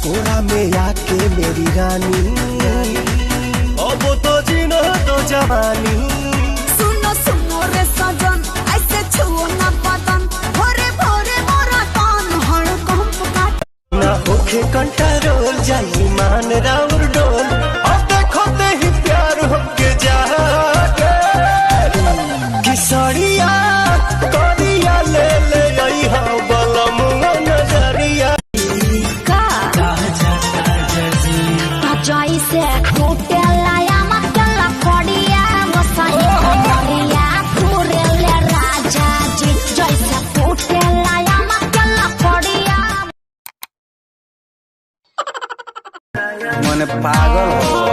कोरा में आके मेरी रानी, अब तो जीना तो जवानी। सुनो सुनो रे सजन, ऐसे छुओ ना बदन, भोरे भोरे मोरा तन हड़कंप काट। ना होखे कंट्रोल जाई मान राउर डोल, अब देखो ते ही प्यार होके जागे। किसरिया करिया ले ले आई हा बलमुआ नजरिया। जैसे टूटे लाया मकला पड़िया मसाई कमरिया पूरे ले राजा जी। जैसे टूटे लाया मकला पड़िया। मन पागल हो,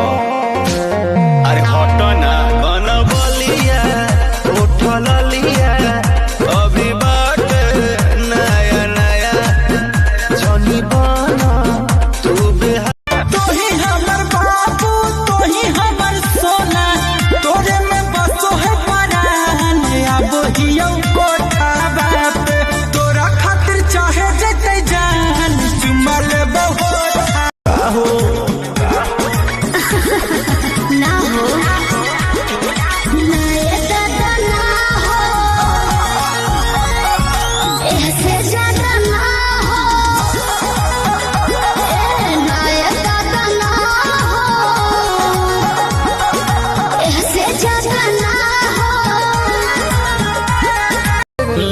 अरे हटो ना कन बलिया उठल लिया। अभी बात नया नया जनी बना तू बेहा। तो ही हमर बाबू तो ही हमर सोना, तोरे में बसो है परान। अब हियो कोठावा पे तोरा खातिर चाहे जते जान, चुमा ले बहुत हो ना हो ना ये दादा ना हो, ऐसे ज्यादा ना हो। ना ये दादा ना हो, ऐसे ज्यादा ना हो।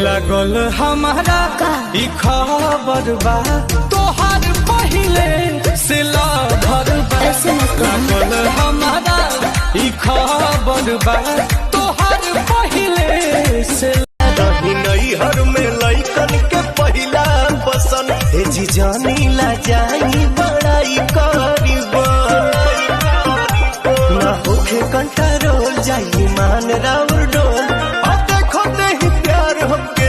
लगल हमारा ई खबर बा, तोहार पहिले से लभर बा। लगल हमारा ई खबर बा, तोहार पहिले से। दही नैहर में लइकन के पहिला पसंद। हे जी जानी ला जाई बड़ाई करीबा। ना होखे कंट्रोल जाई मान राउर डोल, अब देखो ते ही प्यार होके